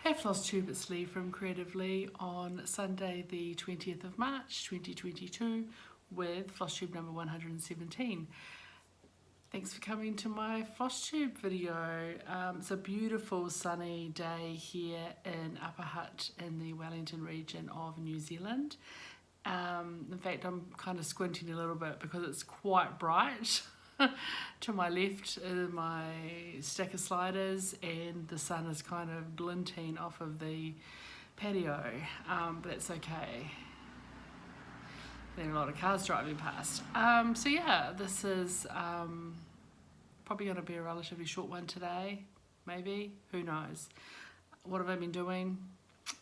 Hey FLOSSTUBE, it's Leigh from Creative Leigh on Sunday the 20th of March 2022 with FLOSSTUBE number 117. Thanks for coming to my FLOSSTUBE video. It's a beautiful sunny day here in Upper Hutt in the Wellington region of New Zealand. In fact, I'm kind of squinting a little bit because it's quite bright. To my left are my stack of sliders and the sun is kind of glinting off of the patio, but that's okay. There are a lot of cars driving past. So yeah, this is probably going to be a relatively short one today, maybe, who knows. What have I been doing?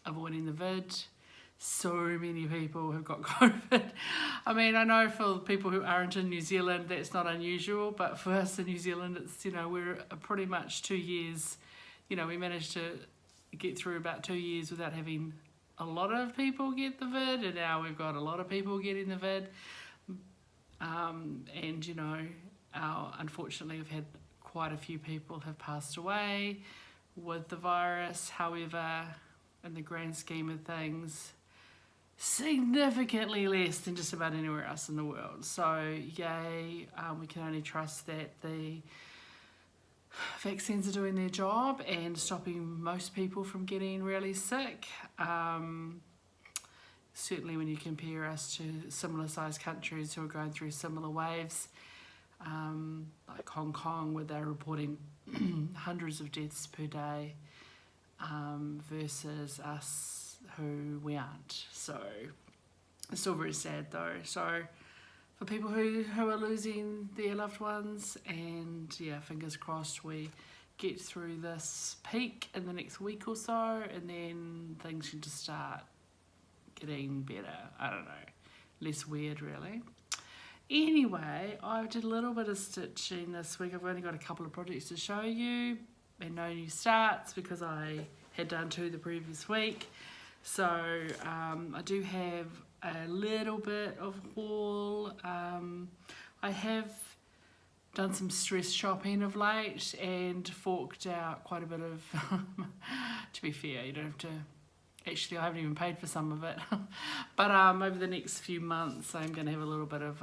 Avoiding the vid. So many people have got COVID. I mean, I know for people who aren't in New Zealand that's not unusual, but for us in New Zealand it's, we're pretty much 2 years, we managed to get through about 2 years without having a lot of people get the vid, and now we've got a lot of people getting the vid. Unfortunately we've had quite a few people have passed away with the virus. However, in the grand scheme of things, significantly less than just about anywhere else in the world. So yay, we can only trust that the vaccines are doing their job and stopping most people from getting really sick. Certainly when you compare us to similar sized countries who are going through similar waves, like Hong Kong, where they're reporting hundreds of deaths per day, versus us who we aren't. So it's still very sad though. So for people who are losing their loved ones, and yeah, fingers crossed we get through this peak in the next week or so, and then things should just start getting better. I don't know, less weird really. Anyway, I did a little bit of stitching this week. I've only got a couple of projects to show you and no new starts because I had done 2 the previous week. So I do have a little bit of haul. I have done some stress shopping of late and forked out quite a bit of, to be fair, you don't have to, actually I haven't even paid for some of it. But over the next few months I'm going to have a little bit of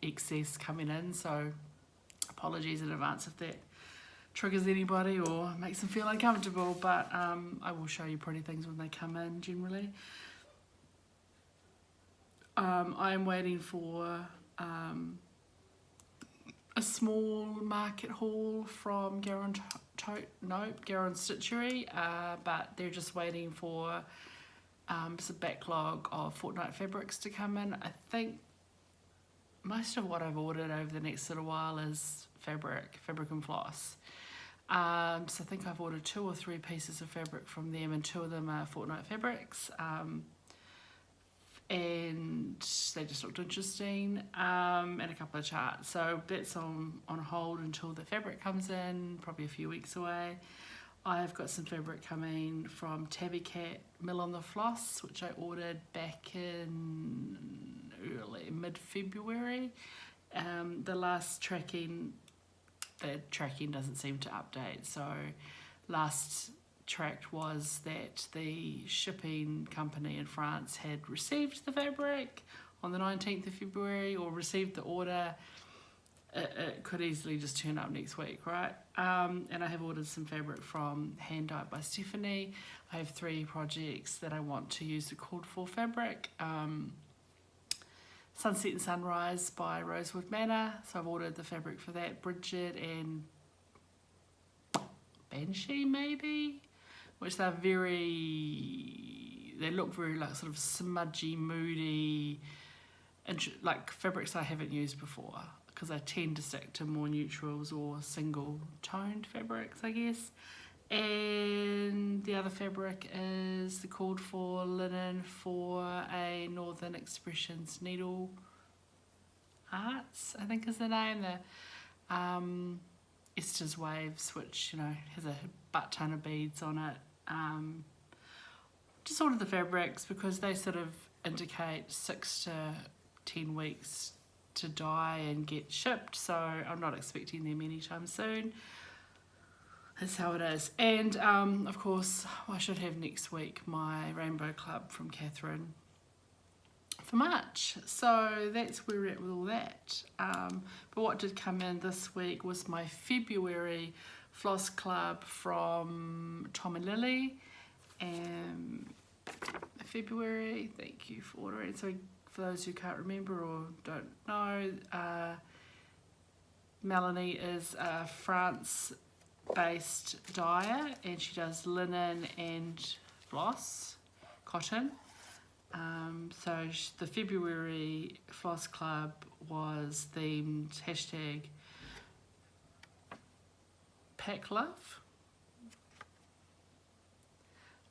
excess coming in, so apologies in advance if that triggers anybody or makes them feel uncomfortable, but I will show you pretty things when they come in generally. I'm waiting for a small market haul from Garron Stitchery, but they're just waiting for some backlog of fortnight fabrics to come in. I think most of what I've ordered over the next little while is fabric and floss. So I think I've ordered 2 or 3 pieces of fabric from them, and 2 of them are fortnight fabrics, and they just looked interesting, and a couple of charts. So that's on hold until the fabric comes in, probably a few weeks away. I've got some fabric coming from Tabby Cat Mill on the Floss, which I ordered back in mid-February. The tracking doesn't seem to update, so last tracked was that the shipping company in France had received the fabric on the 19th of February, or received the order. It could easily just turn up next week, right? And I have ordered some fabric from Hand Dyed by Stephanie. I have 3 projects that I want to use the called for fabric. Sunset and Sunrise by Rosewood Manor, so I've ordered the fabric for that. Bridget and Banshee maybe, which they look very like sort of smudgy, moody, and like fabrics I haven't used before, because I tend to stick to more neutrals or single toned fabrics, I guess. And the other fabric is the called for linen for a Northern Expressions Needle Arts, I think is the name. The Esther's Waves, which has a butt ton of beads on it. Just ordered the fabrics because they sort of indicate 6 to 10 weeks to dye and get shipped, so I'm not expecting them anytime soon. That's how it is. And of course, I should have next week my Rainbow Club from Catherine for March. So that's where we're at with all that. But what did come in this week was my February Floss Club from Tom and Lily. February, thank you for ordering. So for those who can't remember or don't know, Melanie is a France-based dyer, and she does linen and floss, cotton. So the February Floss Club was themed hashtag Pack Love.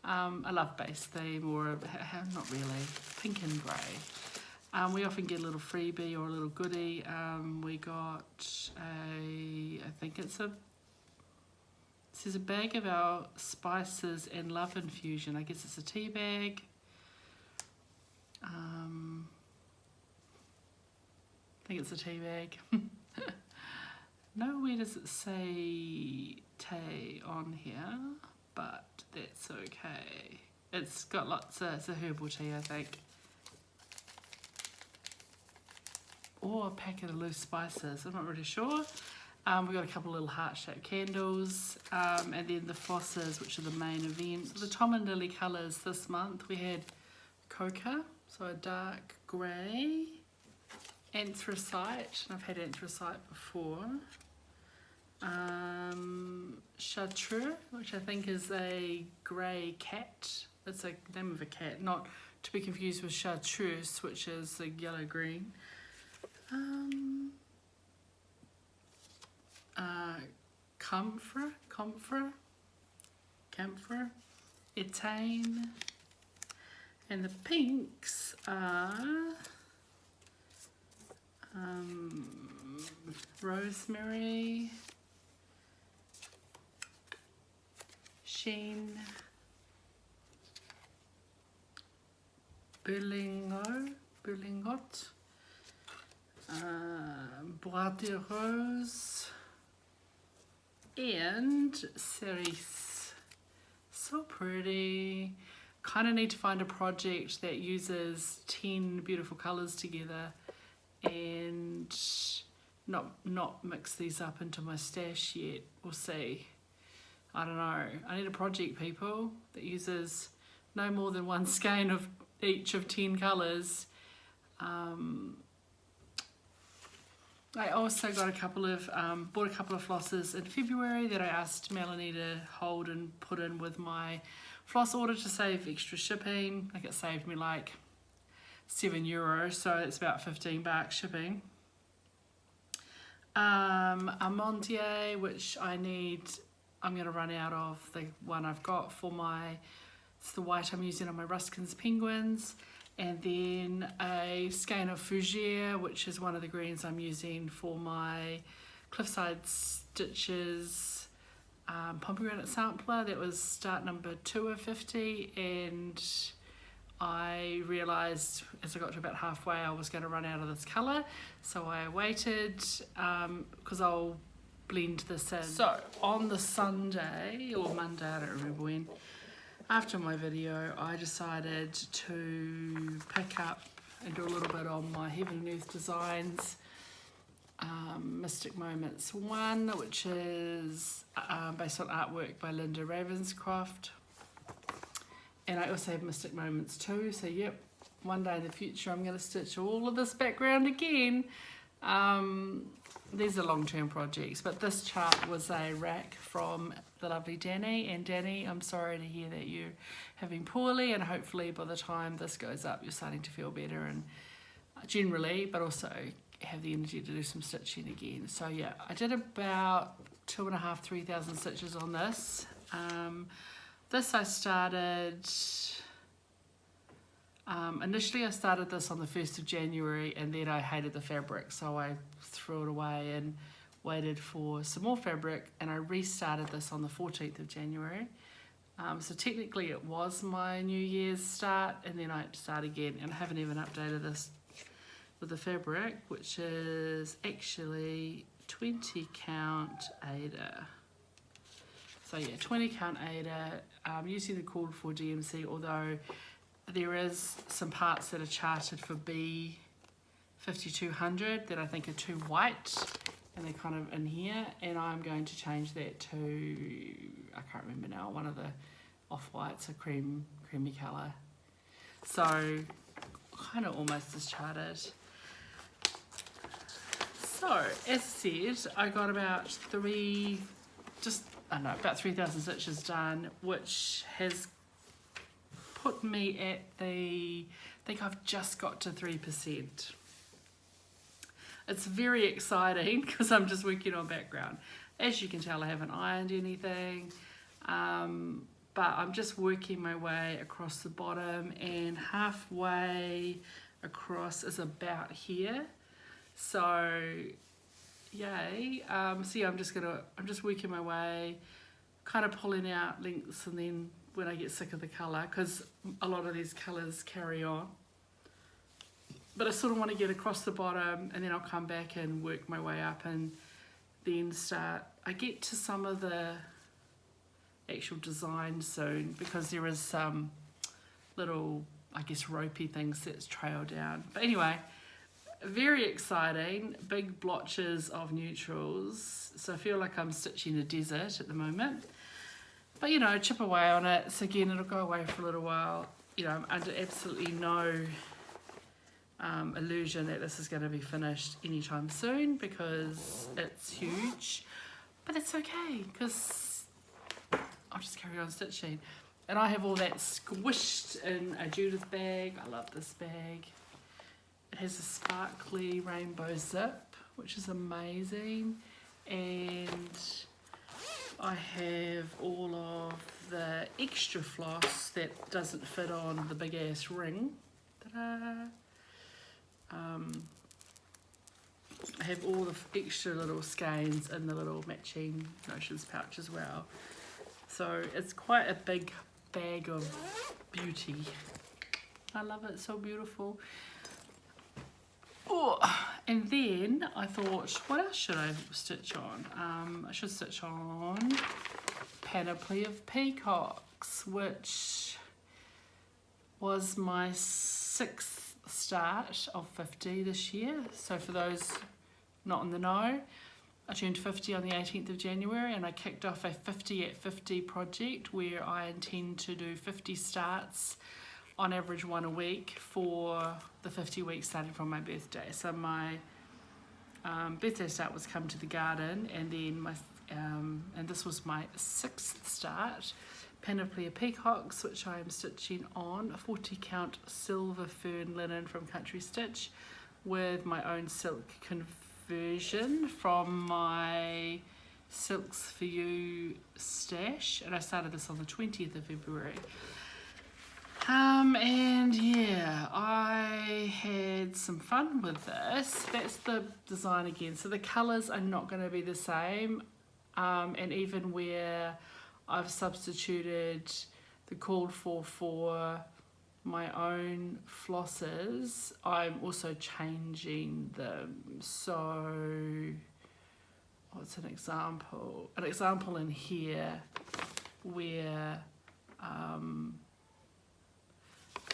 A love-based theme, or not really, pink and grey. We often get a little freebie or a little goodie. We got I think it says a bag of our spices and love infusion. I guess it's a tea bag. I think it's a tea bag. Nowhere does it say tea on here, but that's okay. It's got lots of, it's a herbal tea, I think. Or a packet of loose spices, I'm not really sure. We got a couple of little heart-shaped candles, and then the flosses, which are the main event. So the Tom and Lily colours this month, we had Coca, so a dark grey, anthracite, and I've had anthracite before. Chartreuse, which I think is a grey cat. It's a name of a cat, not to be confused with chartreuse, which is the yellow-green. Camphor, Etane, and the pinks are rosemary, sheen, berlingot, bois de rose, and cerise. So pretty. Kind of need to find a project that uses 10 beautiful colours together and not mix these up into my stash yet. We'll see. I don't know. I need a project, people, that uses no more than one skein of each of 10 colours. I also got bought a couple of flosses in February that I asked Melanie to hold and put in with my floss order to save extra shipping. I think it saved me like €7, so it's about $15 shipping. Amandier, which I'm going to run out of the one I've got for it's the white I'm using on my Ruskin's penguins. And then a skein of Fougere, which is one of the greens I'm using for my Cliffside Stitches pomegranate sampler. That was start number 2 of 50, and I realised as I got to about halfway I was going to run out of this colour, so I waited because I'll blend this in. So on the Sunday or Monday, I don't remember when, after my video, I decided to pick up and do a little bit on my Heaven and Earth Designs Mystic Moments 1, which is based on artwork by Linda Ravenscroft. And I also have Mystic Moments 2, so yep, one day in the future I'm going to stitch all of this background again. These are long-term projects, but this chart was a rack from the lovely Danny. And Danny, I'm sorry to hear that you have been poorly, and hopefully by the time this goes up you're starting to feel better, and generally, but also have the energy to do some stitching again. So yeah, I did about 2,500–3,000 stitches on this. This I started, initially I started this on the 1st of January, and then I hated the fabric, so I threw it away and waited for some more fabric, and I restarted this on the 14th of January. So technically it was my New Year's start, and then I had to start again, and I haven't even updated this with the fabric, which is actually 20 count Aida. So yeah, 20 count Aida, using the called for DMC, although there is some parts that are charted for B 5200 that I think are too white, and they're kind of in here, and I'm going to change that to, I can't remember now, one of the off-whites, a creamy colour. So kind of almost as charted. So as I said, I got about about 3,000 stitches done, which has put me at I think I've just got to 3%. It's very exciting because I'm just working on background. As you can tell, I haven't ironed anything, but I'm just working my way across the bottom, and halfway across is about here. So yay. So yeah, I'm just working my way, kind of pulling out lengths, and then when I get sick of the colour, because a lot of these colours carry on. But I sort of want to get across the bottom, and then I'll come back and work my way up, and then I get to some of the actual design soon, because there is some little, I guess, ropey things that's trail down. But anyway, very exciting, big blotches of neutrals. So I feel like I'm stitching a desert at the moment. But you know, chip away on it. So again, it'll go away for a little while. You know, I'm under absolutely no illusion that this is going to be finished anytime soon, because it's huge. But it's okay, because I'll just carry on stitching. And I have all that squished in a Judith bag. I love this bag. It has a sparkly rainbow zip, which is amazing. And I have all of the extra floss that doesn't fit on the big ass ring. Ta-da! I have all the extra little skeins in the little matching notions pouch as well. So it's quite a big bag of beauty. I love it, so beautiful. Oh, and then I thought, what else should I stitch on? I should stitch on Panoply of Peacocks, which was my 6th start of 50 this year. So for those not in the know, I turned 50 on the 18th of January, and I kicked off a 50 at 50 project where I intend to do 50 starts, on average one a week, for the 50 weeks starting from my birthday. So my birthday start was Come to the Garden, and then and this was my 6th start, Panoply of Peacocks, which I am stitching on 40 count Silver Fern linen from Country Stitch, with my own silk conversion from my Silks for You stash, and I started this on the 20th of February. And yeah, I had some fun with this. That's the design again. So the colours are not going to be the same, and even where I've substituted the called for my own flosses, I'm also changing them. So what's an example? An example in here where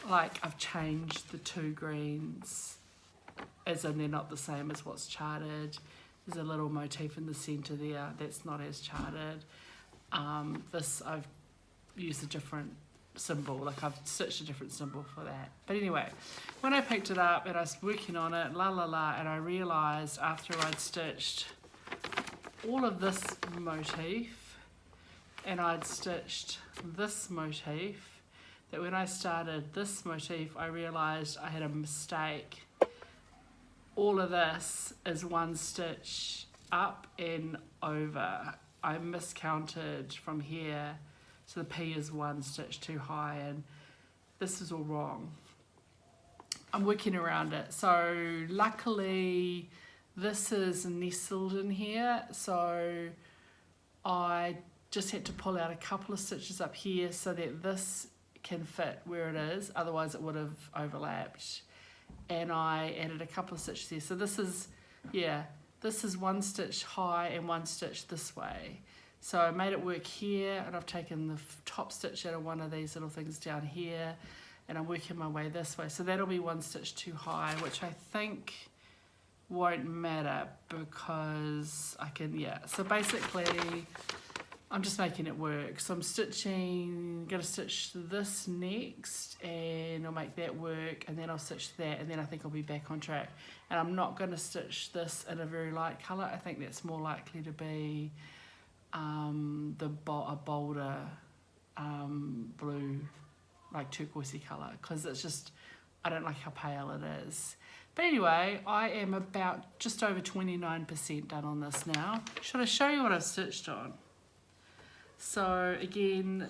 like I've changed the 2 greens, as in they're not the same as what's charted. There's a little motif in the centre there that's not as charted. This I've used a different symbol, like I've stitched a different symbol for that. But anyway, when I picked it up and I was working on it, and I realised after I'd stitched all of this motif and I'd stitched this motif, that when I started this motif, I realised I had a mistake. All of this is 1 stitch up and over. I miscounted from here, so the P is 1 stitch too high, and this is all wrong. I'm working around it. So luckily this is nestled in here, so I just had to pull out a couple of stitches up here so that this can fit where it is, otherwise it would have overlapped. And I added a couple of stitches there. So this is, yeah, this is 1 stitch high and 1 stitch this way. So I made it work here, and I've taken the top stitch out of one of these little things down here, and I'm working my way this way. So that'll be 1 stitch too high, which I think won't matter because I can, yeah. So basically, I'm just making it work. So I'm gonna stitch this next, and I'll make that work, and then I'll stitch that, and then I think I'll be back on track. And I'm not gonna stitch this in a very light color. I think that's more likely to be a bolder blue, like turquoisey color, because it's just, I don't like how pale it is. But anyway, I am about just over 29% done on this now. Should I show you what I've stitched on? So again,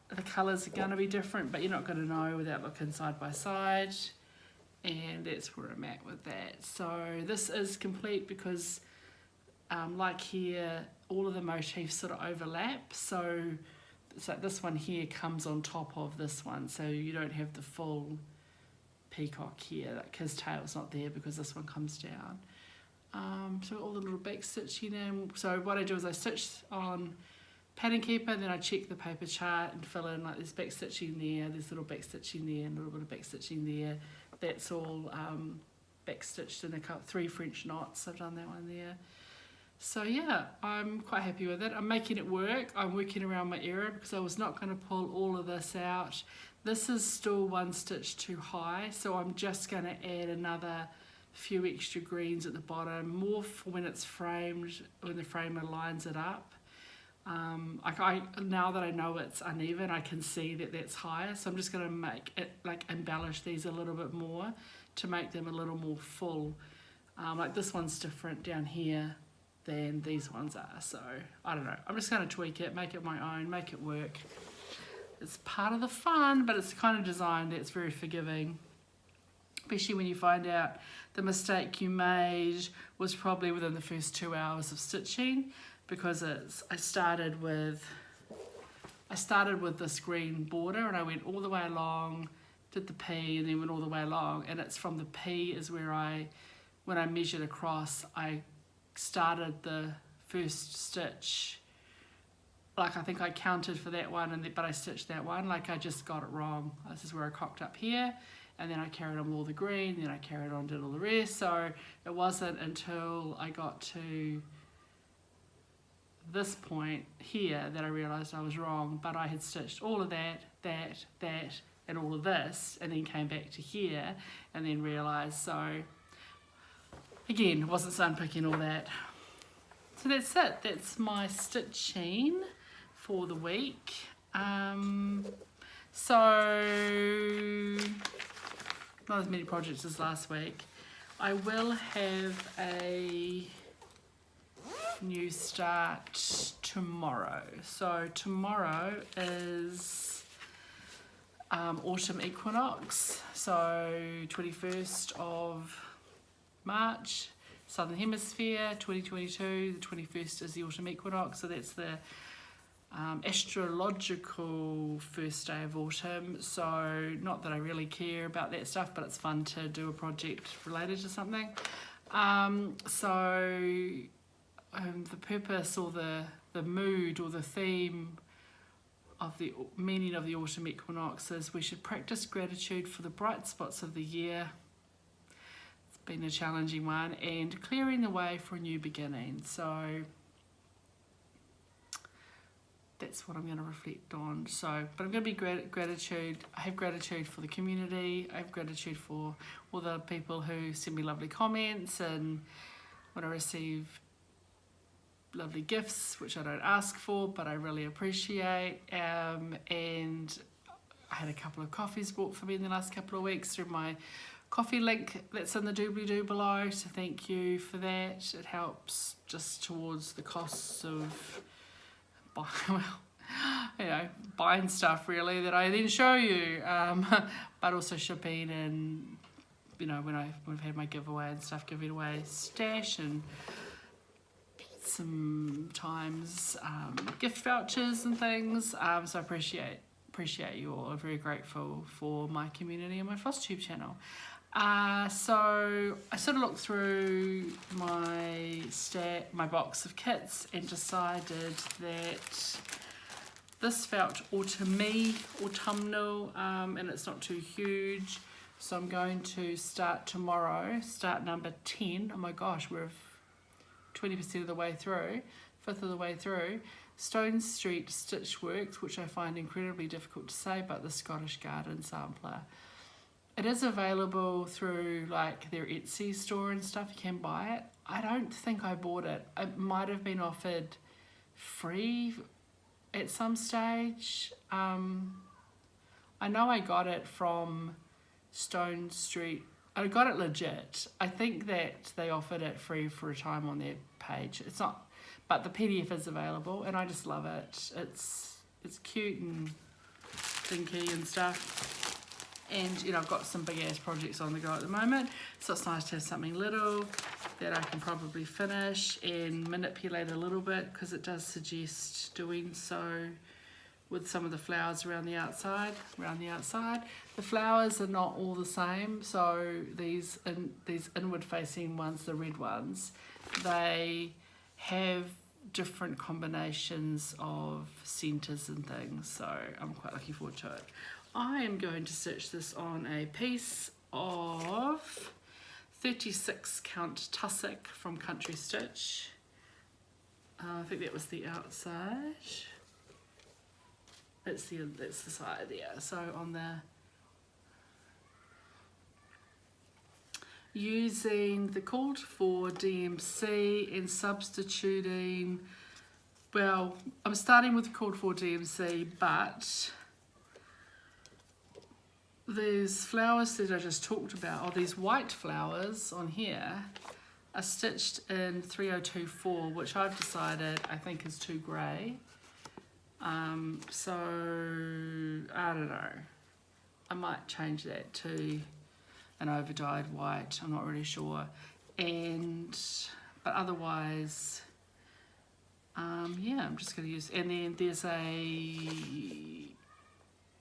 the colours are going to be different, but you're not going to know without looking side by side. And that's where I'm at with that. So this is complete because like here, all of the motifs sort of overlap. So it's like this one here comes on top of this one. So you don't have the full peacock here. Like his tail's not there because this one comes down. So all the little back stitching in. So what I do is I stitch on pattern keeper, then I check the paper chart and fill in, like there's back stitching there, there's little back stitching there, and a little bit of back stitching there. That's all back stitched in 3 French knots. I've done that one there. So yeah, I'm quite happy with it. I'm making it work. I'm working around my error because I was not going to pull all of this out. This is still 1 stitch too high, so I'm just going to add another few extra greens at the bottom, more for when it's framed, when the framer lines it up. Now that I know it's uneven, I can see that that's higher, so I'm just going to make it, like, embellish these a little bit more to make them a little more full. Like this one's different down here than these ones are, so I don't know. I'm just going to tweak it, make it my own, make it work. It's part of the fun, but it's the kind of design that's very forgiving, especially when you find out the mistake you made was probably within the first 2 hours of stitching. Because I started with this green border, and I went all the way along, did the P, and then went all the way along, and it's from the P is where when I measured across, I started the first stitch, like I think I counted for that one, but I stitched that one, like I just got it wrong. This is where I cocked up here, and then I carried on all the green, then I carried on, did all the rest, so it wasn't until I got to this point here that I realised I was wrong, but I had stitched all of that, and all of this, and then came back to here, and then realised, so again, it wasn't unpicking all that. So that's it, that's my stitching for the week. So, not as many projects as last week. I will have a new start tomorrow. So tomorrow is autumn equinox, so 21st of March, Southern Hemisphere, 2022, the 21st is the autumn equinox, so that's the astrological first day of autumn. So not that I really care about that stuff, but it's fun to do a project related to something. The purpose or the mood or the theme of the meaning of the autumn equinox is we should practice gratitude for the bright spots of the year. It's been a challenging one, and clearing the way for a new beginning. So that's what I'm going to reflect on. So, but I'm going to be gratitude. I have gratitude for the community. I have gratitude for all the people who send me lovely comments, and when I receive lovely gifts, which I don't ask for, but I really appreciate. And I had a couple of coffees bought for me in the last couple of weeks through my coffee link that's in the doobly-doo below, so thank you for that. It helps just towards the costs of buying stuff really that I then show you, but also shipping, and when I've had my giveaway and stuff, giving away stash, and sometimes gift vouchers and things. So I appreciate you all. I'm very grateful for my community and my FLOSSTUBE channel. So I sort of looked through my box of kits and decided that this felt autumnal, and it's not too huge. So I'm going to start tomorrow, start number 10. Oh my gosh, we're 20% of the way through, 5th of the way through. Stone Street Stitch Works, which I find incredibly difficult to say, but the Scottish Garden sampler. It is available through like their Etsy store and stuff. You can buy it. I don't think I bought it. It might have been offered free at some stage. I know I got it from Stone Street. I got it legit. I think that they offered it free for a time on their page. It's not, but the PDF is available, and I just love it. It's cute and dinky and stuff. And you know, I've got some big ass projects on the go at the moment, so it's nice to have something little that I can probably finish and manipulate a little bit, because it does suggest doing so with some of the flowers around the outside. The flowers are not all the same, so these inward facing ones, the red ones, they have different combinations of centers and things, so I'm quite looking forward to it. I am going to stitch this on a piece of 36 count tussock from Country Stitch. I think that was the outside. That's the side there. So on the, using the called for DMC and substituting, well, I'm starting with the called for DMC, but these flowers that I just talked about, or these white flowers on here, are stitched in 3024, which I've decided I think is too grey. So I don't know. I might change that to an overdyed white. I'm not really sure. But otherwise, yeah, I'm just going to use. And then there's a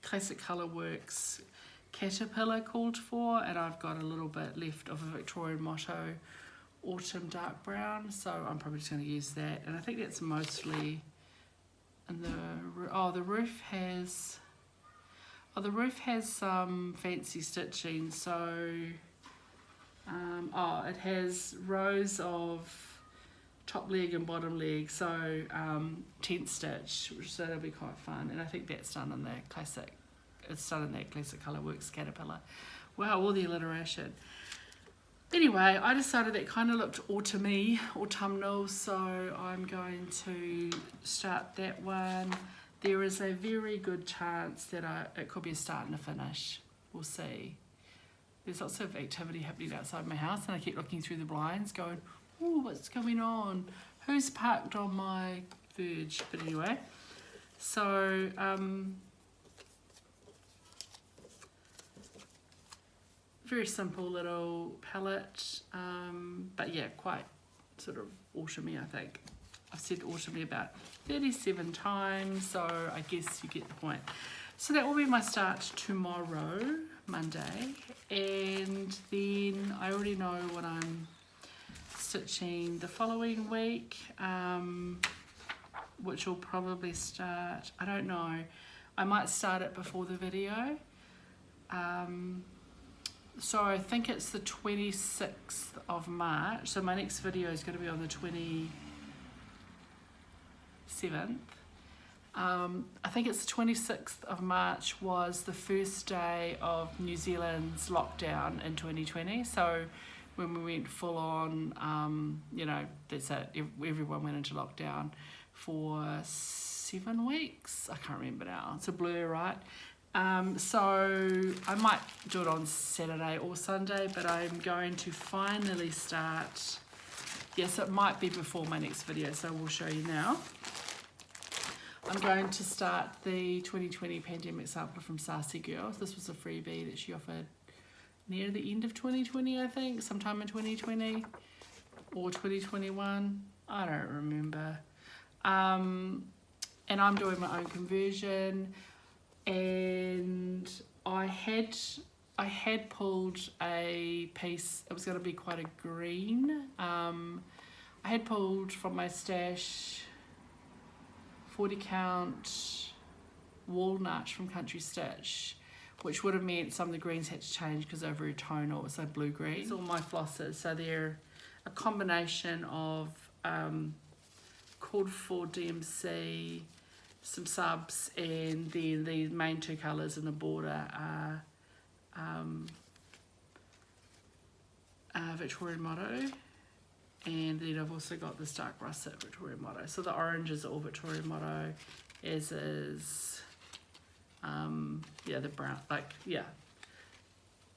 Classic Colour Works caterpillar called for, and I've got a little bit left of a Victorian Motto autumn dark brown, so I'm probably just going to use that. And I think that's mostly in the roof has some fancy stitching, so it has rows of top leg and bottom leg, so tent stitch, so that'll be quite fun. And I think that's done in the classic. It's done in that Classic Colour Works caterpillar. Wow, all the alliteration. Anyway, I decided that kind of looked autumnal, so I'm going to start that one. There is a very good chance that it could be a start and a finish. We'll see. There's lots of activity happening outside my house, and I keep looking through the blinds going, oh, what's going on? Who's parked on my verge? But anyway, so very simple little palette, but yeah, quite sort of autumny, I think. I've said autumny about 37 times, so I guess you get the point. So that will be my start tomorrow, Monday, and then I already know what I'm stitching the following week, which will probably start, I don't know, I might start it before the video. So I think it's the 26th of March. So my next video is going to be on the 27th. I think it's the 26th of March was the first day of New Zealand's lockdown in 2020. So when we went full on, you know, that's it. Everyone went into lockdown for 7 weeks. I can't remember now. It's a blur, right? So I might do it on Saturday or Sunday, but I'm going to finally start. Yes, it might be before my next video, so we'll show you now. I'm going to start the 2020 pandemic sampler from Sassy Girls. This was a freebie that she offered near the end of 2020, I think, sometime in 2020 or 2021. I don't remember. And I'm doing my own conversion. And I I had pulled a piece, it was going to be quite a green. I had pulled from my stash 40 count walnut from Country Stitch, which would have meant some of the greens had to change because they were very tonal. It's like blue-green. These are all my flosses, so they're a combination of called for DMC, some subs, and then the main two colours in the border are Victorian Motto, and then I've also got this dark russet Victorian Motto. So the oranges are all Victorian Motto, as is yeah, the brown, like, yeah.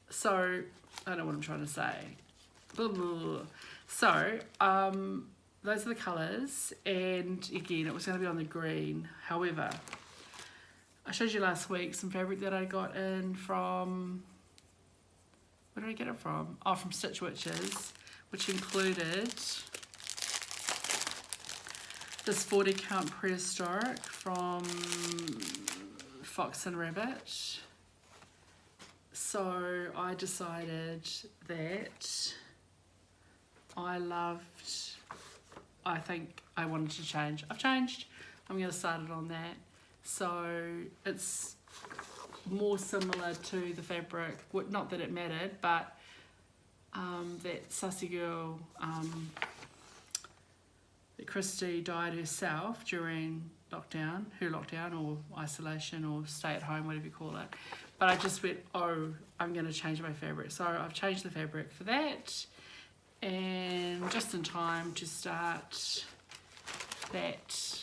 So I don't know what I'm trying to say. Blah, blah, blah. So those are the colours, and again it was going to be on the green. However, I showed you last week some fabric that I got in from, where did I get it from? Oh, from Stitch Witches, which included this 40 count prehistoric from Fox and Rabbit. So I decided that I think I wanted to change. I've changed. I'm going to start it on that. So it's more similar to the fabric, not that it mattered, but that Sussy Girl, that Christy dyed herself during lockdown, her lockdown or isolation or stay at home, whatever you call it. But I just went, oh, I'm going to change my fabric. So I've changed the fabric for that, and just in time to start that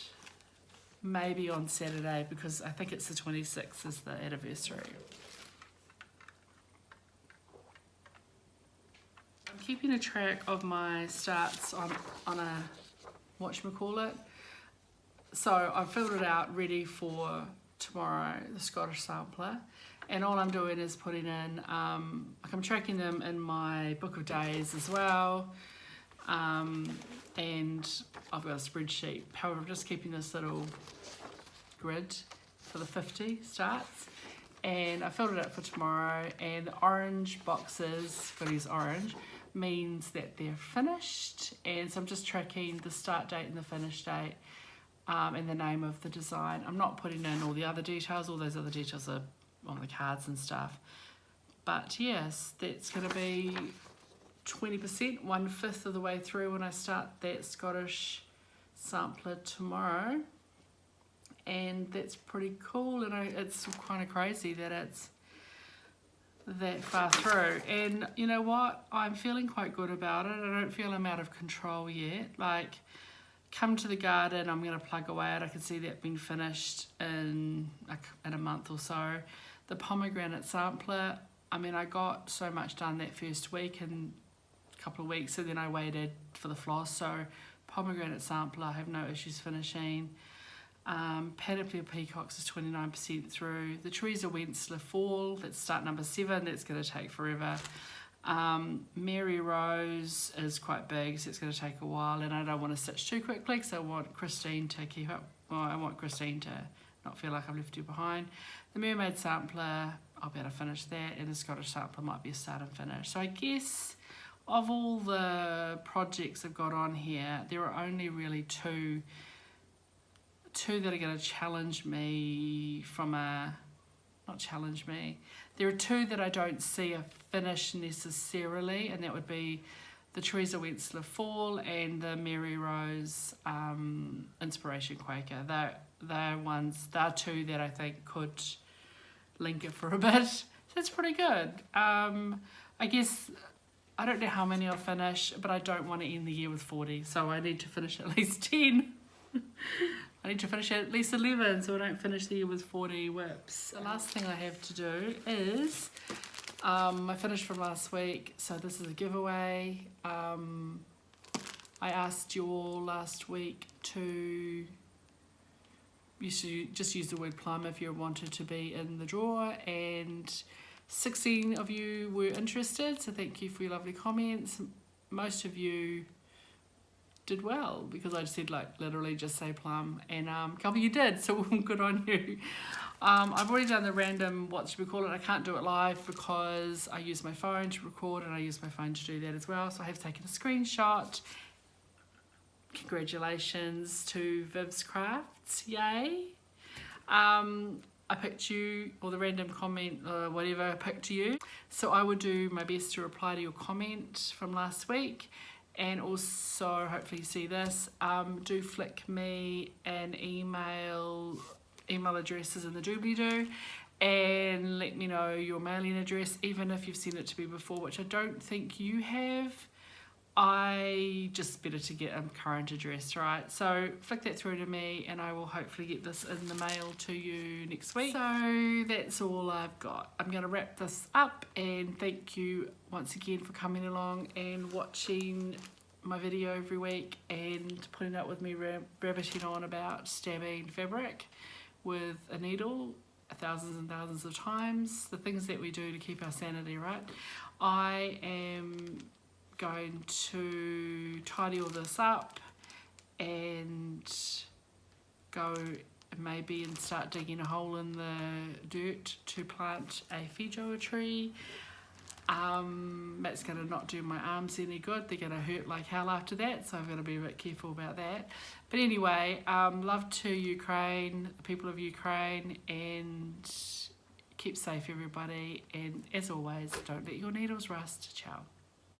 maybe on Saturday, because I think it's the 26th is the anniversary. I'm keeping a track of my starts on a whatchamacallit. So I've filled it out ready for tomorrow, the Scottish sampler, and all I'm doing is putting in, like I'm tracking them in my book of days as well, and I've got a spreadsheet. However, I'm just keeping this little grid for the 50 starts, and I filled it out for tomorrow, and the orange boxes, but it's orange, means that they're finished, and so I'm just tracking the start date and the finish date, and the name of the design. I'm not putting in all the other details. All those other details are on the cards and stuff. But yes, that's going to be 20%, 1/5 of the way through when I start that Scottish sampler tomorrow. And that's pretty cool, and it's kind of crazy that it's that far through. And you know what? I'm feeling quite good about it. I don't feel I'm out of control yet. Like, come to the garden, I'm going to plug away at. I can see that being finished in a month or so. The pomegranate sampler, I mean, I got so much done that first week and a couple of weeks, and then I waited for the floss. So pomegranate sampler, I have no issues finishing. Panoply of Peacocks is 29% through. The Teresa Wentzler Fall, that's start number 7, that's going to take forever. Mary Rose is quite big, so it's going to take a while, and I don't want to stitch too quickly because I want Christine to keep up. Well, I want Christine to not feel like I've left her behind. The Mermaid Sampler, I'll be able to finish that, and the Scottish Sampler might be a start and finish. So I guess of all the projects I've got on here, there are only really two that are going to challenge me from a, not challenge me, there are 2 that I don't see a finish necessarily, and that would be the Teresa Wentzler Fall and the Mary Rose Inspiration Quaker. They're 2 that I think could linger for a bit. So that's pretty good. I guess, I don't know how many I'll finish, but I don't want to end the year with 40, so I need to finish at least 10. I need to finish at least 11, so I don't finish the year with 40 whips. The last thing I have to do is, I finished from last week, so this is a giveaway. I asked you all last week to just use the word plum if you wanted to be in the draw, and 16 of you were interested, so thank you for your lovely comments. Most of you did well, because I just said, like, literally just say plum, and a couple of you did, so good on you. I've already done the random, what should we call it? I can't do it live because I use my phone to record and I use my phone to do that as well. So I have taken a screenshot. Congratulations to Viv's Crafts, yay. I picked you, or the random comment, whatever, I picked you. So I will do my best to reply to your comment from last week. And also, hopefully you see this, do flick me an email addresses in the doobly-doo, and let me know your mailing address, even if you've sent it to me before, which I don't think you have. I just better to get a current address, right? So flick that through to me and I will hopefully get this in the mail to you next week. So that's all I've got. I'm going to wrap this up and thank you once again for coming along and watching my video every week and putting up with me rabbiting on about stabbing fabric with a needle thousands and thousands of times. The things that we do to keep our sanity, right? I am going to tidy all this up and go maybe and start digging a hole in the dirt to plant a feijoa tree. That's going to not do my arms any good. They're going to hurt like hell after that, so I've got to be a bit careful about that. But anyway, love to Ukraine, the people of Ukraine, and keep safe everybody, and as always, don't let your needles rust. Ciao.